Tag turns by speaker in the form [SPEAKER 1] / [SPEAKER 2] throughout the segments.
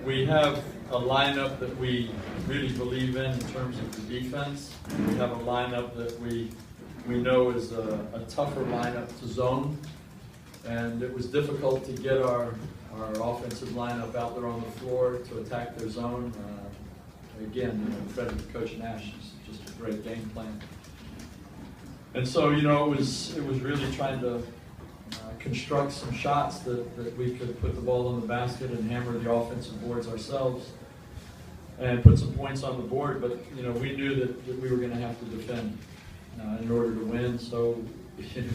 [SPEAKER 1] We have a lineup that we really believe in terms of the defense. We have a lineup that we know is a tougher lineup to zone. And it was difficult to get our offensive lineup out there on the floor to attack their zone. Again, credit to Coach Nash, it's just a great game plan. And so, it was really trying to construct some shots that we could put the ball in the basket and hammer the offensive boards ourselves and put some points on the board. But, we knew that we were going to have to defend in order to win. So,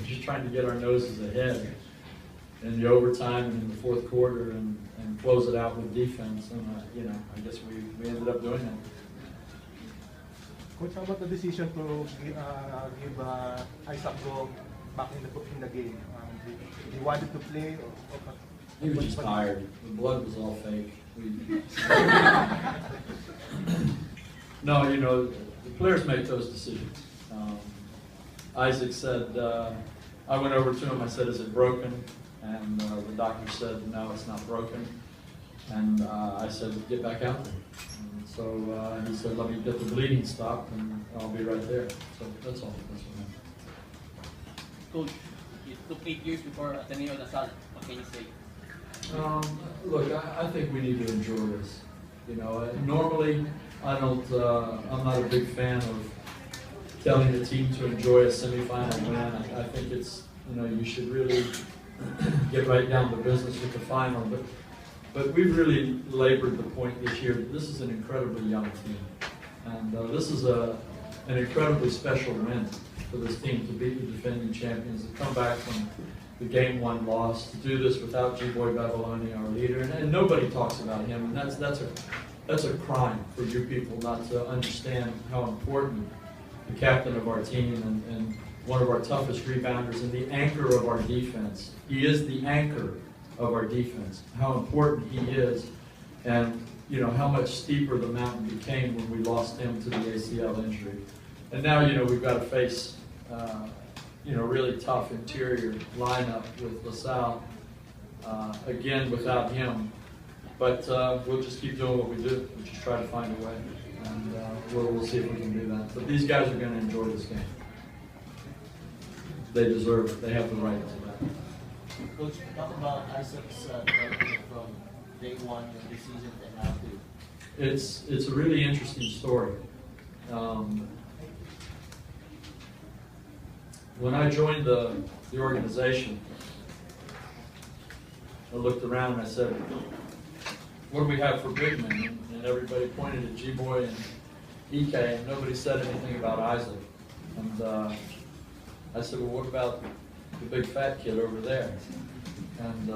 [SPEAKER 1] just trying to get our noses ahead in the overtime and in the fourth quarter and close it out with defense. And, I guess we ended up doing that.
[SPEAKER 2] Coach, how about the decision to give Isaac go back in the game? He wanted to play?
[SPEAKER 1] He was just tired. The blood was all fake. No, the players make those decisions. Isaac said, I went over to him, I said, is it broken? And the doctor said, no, it's not broken. And I said, get back out there. And so he said, let me get the bleeding stopped and I'll be right there. So that's all. That's what happened.
[SPEAKER 3] Coach, it took 8 years before Ateneo Lasal. What can you say?
[SPEAKER 1] Look, I think we need to enjoy this. Normally I'm not a big fan of telling the team to enjoy a semifinal win. I think it's, you should really get right down to business with the final. But we've really labored the point this year that this is an incredibly young team. And this is an incredibly special win for this team to beat the defending champions, to come back from the Game 1 loss, to do this without G-Boy Babylonia, our leader. And nobody talks about him, and that's a crime for you people not to understand how important the captain of our team and one of our toughest rebounders and the anchor of our defense. He is the anchor of our defense, how important he is, and how much steeper the mountain became when we lost him to the ACL injury. And now, we've got to face, really tough interior lineup with LaSalle, again, without him. But we'll just keep doing what we do. We'll just try to find a way, and we'll see if we can do that. But these guys are going to enjoy this game. They deserve it. They have the right to that.
[SPEAKER 4] Coach, talk about Isaac's development from day one of the season to now to.
[SPEAKER 1] It's a really interesting story. When I joined the organization, I looked around and I said, what do we have for big men? And everybody pointed at G-Boy and EK, and nobody said anything about Isaac. And I said, well, what about the big fat kid over there? And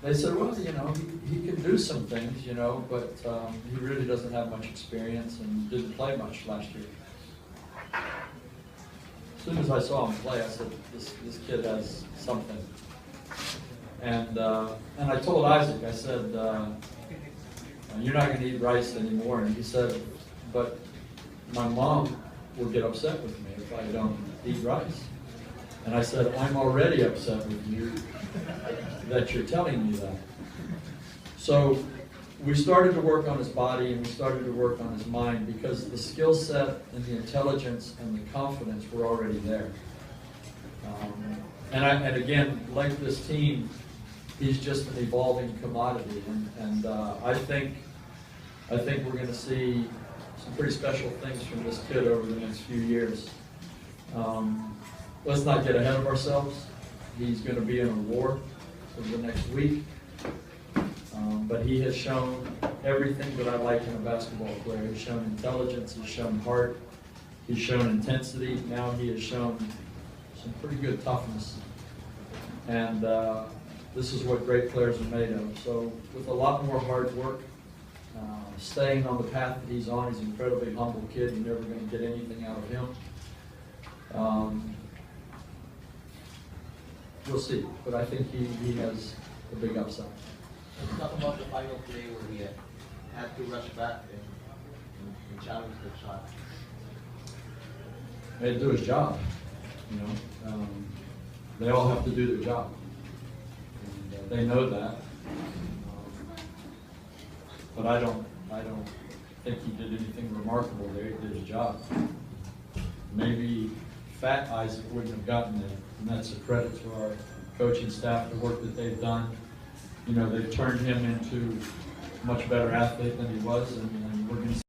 [SPEAKER 1] they said, well, he can do some things, but he really doesn't have much experience and didn't play much last year. As soon as I saw him play, I said, this kid has something. And I told Isaac, I said, you're not going to eat rice anymore. And he said, but my mom will get upset with me if I don't eat rice. And I said, I'm already upset with you that you're telling me that. So we started to work on his body and we started to work on his mind because the skill set and the intelligence and the confidence were already there. And again, like this team, he's just an evolving commodity. And I think we're going to see some pretty special things from this kid over the next few years. Let's not get ahead of ourselves. He's going to be in a war over the next week. But he has shown everything that I like in a basketball player. He's shown intelligence, he's shown heart, he's shown intensity. Now he has shown some pretty good toughness. And this is what great players are made of. So with a lot more hard work, staying on the path that he's on, he's an incredibly humble kid. You're never going to get anything out of him. We'll see, but I think he has a big upside.
[SPEAKER 4] Let's talk about the final play where he had to rush back and challenge the shot.
[SPEAKER 1] He had to do his job, They all have to do their job. And, they know that. But I don't think he did anything remarkable there. He did his job. Maybe Fat Isaac wouldn't have gotten there, and that's a credit to our coaching staff, the work that they've done. You know, they've turned him into a much better athlete than he was, and we're going to